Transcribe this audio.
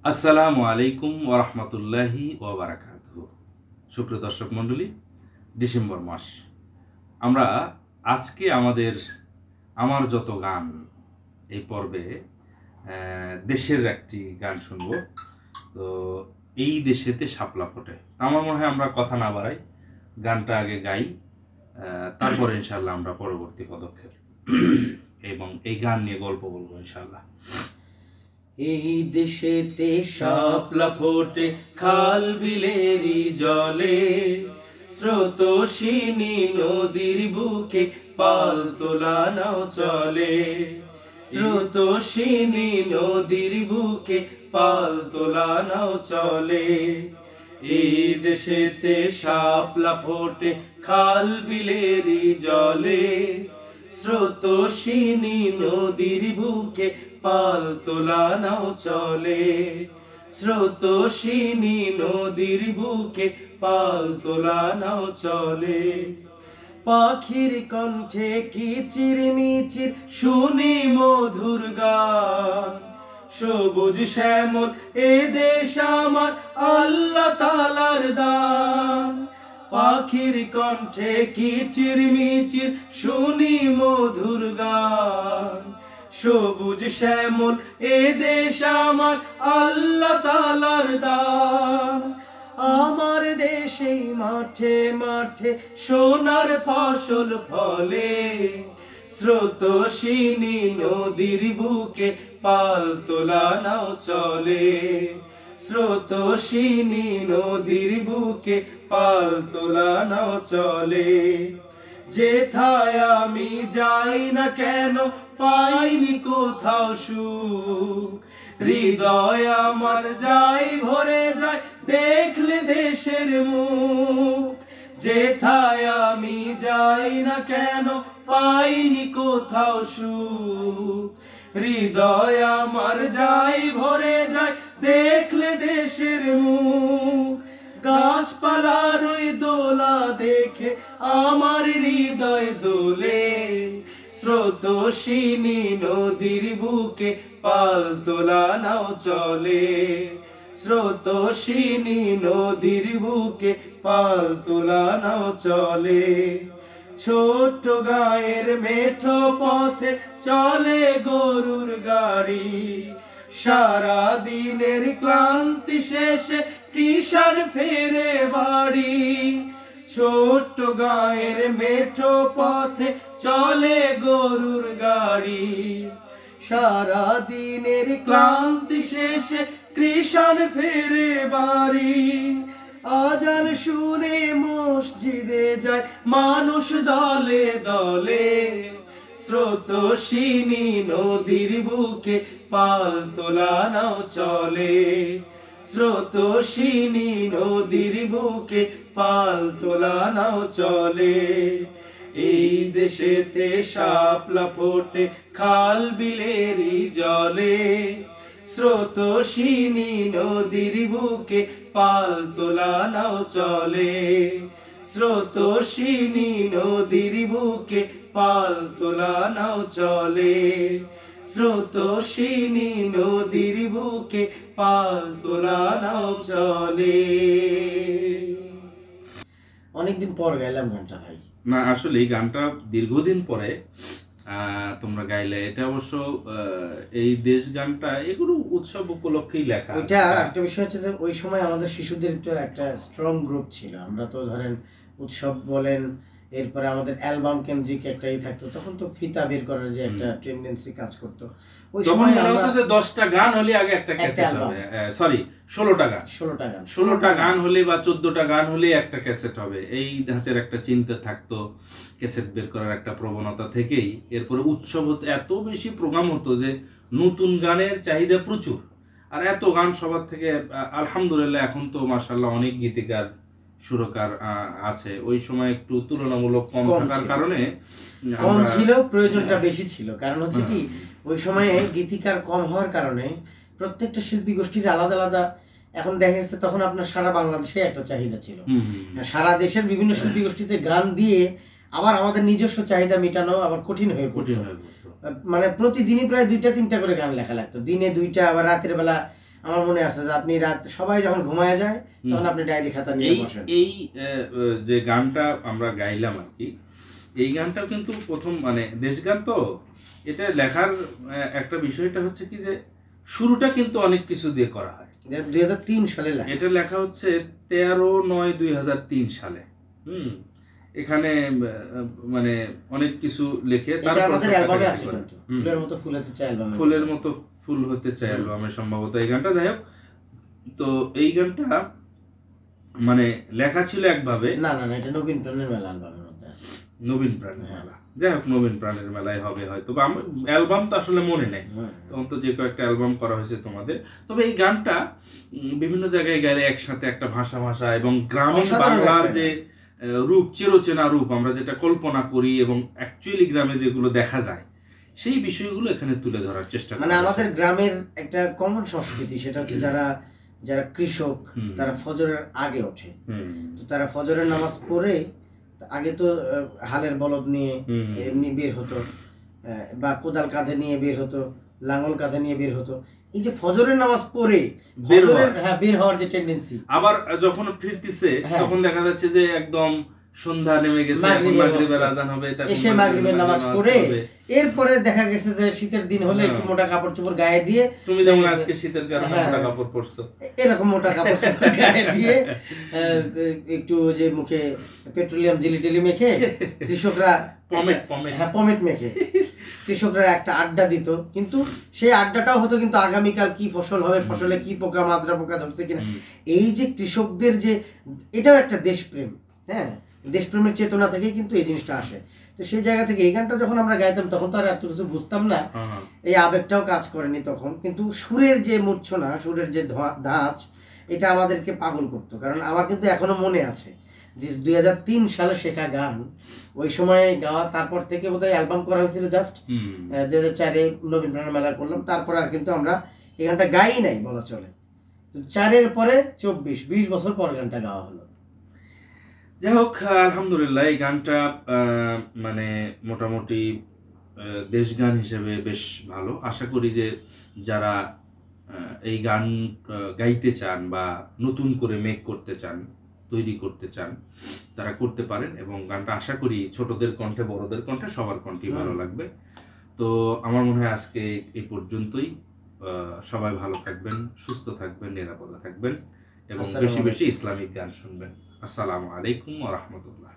আসসালামু আলাইকুম ওরহমতুল্লাহি ওবারাকাতুহু। সুপ্রিয় দর্শক মণ্ডলী, ডিসেম্বর মাস আমরা আজকে আমার যত গান এই পর্বে দেশের একটি গান শুনব। তো এই দেশেতে শাপলা ফোটে। আমার মনে হয় আমরা কথা না বাড়াই, গানটা আগে গাই, তারপরে ইনশাল্লাহ আমরা পরবর্তী পদক্ষেপ এবং এই গান নিয়ে গল্প বলবো ইনশাল্লাহ। এই দেশেতে শাপলা ফোটে খাল বিলেরি জলে, স্রোতস্বিনী নদীর বুকে পাল তোলা নাও চলে। স্রোতস্বিনী নদীর বুকে পাল তোলা নাও চলে। এই দেশেতে শাপলা ফোটে খাল বিলেরি জলে, স্রোতস্বিনী নদীর বুকে পাল তোলা নাও চলে। স্রোতস্বিনী নদীর বুকে পাল তোলা নাও চলে। পাখির কণ্ঠে কিচিরমিচির শুনি মধুর গান, সবুজ শ্যামল এ দেশ আমার আল্লাহ তাআলার দান। পাখির কণ্ঠে কিচিরমিচির শুনি মধুর গান, সবুজ শ্যামল এ দেশ আমার আল্লাহ তাআলার দান। আমার দেশে মাঠে মাঠে সোনার ফসল ফলে, স্রোতস্বিনী নদীর বুকে পাল তোলা নাও চলে। স্রোতস্বিনী নদীর বুকে পাল তোলা নাও চলে। যেথায় আমি যাই না কেন পাইনি কোথাও সুখ, হৃদয় আমার যাই ভরে যায় দেখলে দেশের মুখ। যেথায় আমি যাই না কেন পাইনি কোথাও সুখ, হৃদয় আমার যাই ভরে যায় দেখলে দেশের মুখ। গাছপালার ওই দোলা দেখে আমার হৃদয় দোলে, স্রোতস্বিনী নদীর বুকে পাল তোলা নাও চলে। স্রোতস্বিনী নদীর বুকে পাল তোলা নাও চলে। ছোট্ট গায়ের মেঠো পথে চলে গরুর গাড়ি, সারা দিনের ক্লান্তি শেষে কৃষাণ ফেরে বাড়ি। ছোট্ট গায়ের মেঠো পথে চলে গরুর গাড়ি, সারা দিনের ক্লান্তি শেষে কৃষাণ ফেরে বাড়ি। আজান শুনে মসজিদে যায় মানুষ দলে দলে, স্রোতস্বিনী নদীর বুকে পাল তোলা নাও চলে। স্রোতস্বিনী নদীর বুকে পাল তোলা নাও চলে। এই দেশেতে শাপলা ফোটে খাল বিলেরি জলে, স্রোতস্বিনী নদীর বুকে পাল তোলা নাও চলে। স্রোতস্বিনী নদীর বুকে পাল তোলা নাও চলে। স্রোতস্বিনী নদীর বুকে পাল তোলা নাও চলে। অনেকদিন পর গাইলাম গানটা ভাই। না, আসলে এই গানটা দীর্ঘদিন পরে তোমরা গাইলে। এটা অবশ্য এই দেশ গানটা এগুলো উৎসব উপলক্ষেই লেখা। এটা একটা বিষয় হচ্ছে যে ওই সময় আমাদের শিশুদের একটা স্ট্রং গ্রুপ ছিল। আমরা তো ধরেন উৎসব বলেন, এরপরে আমাদের অ্যালবাম কেন্দ্রিক একটাই থাকতো। তখন তো ফিতা বের করার যে একটা টেন্ডেন্সি কাজ করতো। ওই সময় আমরা 10টা গান হলে আগে একটা ক্যাসেট হবে, সরি 16টা গান হলে বা 14টা গান হলে একটা ক্যাসেট হবে। এই ধাঁচের একটা চিন্তা থাকতো, ক্যাসেট বের করার একটা প্রবণতা থেকেই। এরপরে উৎসব হতো, এত বেশি প্রোগ্রাম হতো যে নতুন গানের চাহিদা প্রচুর। আর এত গান সবার থেকে আলহামদুলিল্লাহ এখন তো মাশাআল্লাহ অনেক গীতিকার সুরকার আছে। ওই সময় একটু তুলনামূলক কম থাকার কারণে কম ছিল, প্রয়োজনটা বেশি ছিল। কারণ হচ্ছে কি ওই সময়ে গীতিকার কম হওয়ার কারণে প্রত্যেকটা শিল্পী গোষ্ঠীর আলাদা আলাদা। এখন দেখা যাচ্ছে তখন আপনার সারা বাংলাদেশে একটা চাহিদা ছিল, সারা দেশের বিভিন্ন শিল্পী গোষ্ঠীতে গান দিয়ে আবার আমাদের নিজস্ব চাহিদা মেটানো আবার কঠিন হয়ে পড়তো। মানে প্রতিদিনই প্রায় 2টা 3টা করে গান লেখা লাগতো, দিনে 2টা, আবার রাতের বেলা আমার মনে আছে যে আপনি রাত সবাই যখন ঘুমায় যায় তখন আপনি ডায়েরি খাতা নিয়ে বসেন। এই যে গানটা আমরা গাইলাম আর কি, এই গানটাও কিন্তু প্রথম মানে দেশগান, তো এটা লেখার একটা বিষয়টা হচ্ছে কি যে শুরুটা কিন্তু অনেক কিছু দিয়ে করা হয়। 2003 সালে লেখা। এটা লেখা হচ্ছে 13/9/2003 সালে। এখানে মানে অনেক কিছু লিখে এটা আমাদের অ্যালবামে আছে কিন্তু ফুলের মতো ফুল হতে চাই অ্যালবামে, ফুলের মতো ফুল হতে চাই অ্যালবামে সম্ভবত এই গানটা। যাই হোক, তো এই গানটা মানে লেখা ছিল একভাবে। না না না, এটা নবীন প্রাণের মেলা অ্যালবামের মধ্যে আছে। নবীন প্রাণের মেলা, যাই হোক নবীন প্রাণের মেলায় হবে হয়তো, বা অ্যালবাম তো আসলে মনে নেই, তখন তো যে কয়েকটা অ্যালবাম করা হয়েছে তোমাদের। তবে এই গানটা বিভিন্ন জায়গায় গেলে একসাথে একটা ভাষা এবং গ্রামীণ বাংলার যে রূপ, চিরচেনা রূপ আমরা যেটা কল্পনা করি এবং অ্যাকচুয়ালি গ্রামে যেগুলো দেখা যায়, সেই বিষয়গুলো এখানে তুলে ধরার চেষ্টা করি। মানে আমাদের গ্রামের একটা কমন সংস্কৃতি, সেটা হচ্ছে যারা কৃষক তারা ফজরের আগে ওঠে, তো তারা ফজরের নামাজ পড়ে, আগে তো হালের বলদ নিয়ে এমনি বের হতো, বা কোদাল কাঁধে নিয়ে বের হতো, লাঙল কাঁধে নিয়ে বের হতো। এই যে ফজরের নামাজ পড়ে বের হওয়ার যে টেন্ডেন্সি, আবার যখন ফিরতেছে তখন দেখা যাচ্ছে যে একদম সন্ধ্যা নেমে গেছে, এখন মাগরিবের আজান হবে, তারপর এসে মাগরিবের নামাজ পড়ে এরপরে দেখা গেছে যে শীতের দিন হলে একটু মোটা কাপড় চোপড় গায়ে দিয়ে, তুমি যেমন আজকে শীতের কারণে মোটা কাপড় পরছো, এরকম মোটা কাপড় চোপড় গায়ে দিয়ে একটু যে মুখে পেট্রোলিয়াম জেলি টেলি মেখে কৃষকরা পমেট মেখে কৃষকরা একটা আড্ডা দিত। কিন্তু সেই আড্ডাটাও হতো কিন্তু আগামীকাল কি ফসল হবে, ফসলে কি পোকা মাজরা পোকা ধরছে কিনা। এই যে কৃষকদের যে এটাও একটা দেশপ্রেম, হ্যাঁ দেশপ্রেমের চেতনা থেকে কিন্তু এই জিনিসটা আসে। তো সেই জায়গা থেকে এই গানটা যখন আমরা গাইতাম তখন তো আর এত কিছু বুঝতাম না, এই আবেগটাও কাজ করেনি তখন, কিন্তু সুরের যে মূর্ছনা, সুরের যে ধাঁচ, এটা আমাদেরকে পাগল করতো। কারণ আমার কিন্তু এখনো মনে আছে যে 2003 সালে শেখা গান, ওই সময় গাওয়া, তারপর থেকে বোধহয় অ্যালবাম করা হয়েছিল জাস্ট 2004-এ নবীন প্রাণের মেলা করলাম, তারপর আর কিন্তু আমরা এই গানটা গাই নাই বলা চলে। 4-এর পরে 20 বছর পর গানটা গাওয়া হলো। যাই হোক, আলহামদুলিল্লাহ এই গানটা মানে মোটামুটি দেশগান হিসেবে বেশ ভালো। আশা করি যে যারা এই গান গাইতে চান বা নতুন করে মেক করতে চান, তৈরি করতে চান, তারা করতে পারেন, এবং গানটা আশা করি ছোটদের কণ্ঠে বড়দের কণ্ঠে সবার কণ্ঠেই ভালো লাগবে। তো আমার মনে হয় আজকে এই পর্যন্তই। সবাই ভালো থাকবেন, সুস্থ থাকবেন, নিরাপদে থাকবেন, এবং বেশি বেশি ইসলামিক গান শুনবেন। আসসালামু আলাইকুম ওয়া রাহমাতুল্লাহ।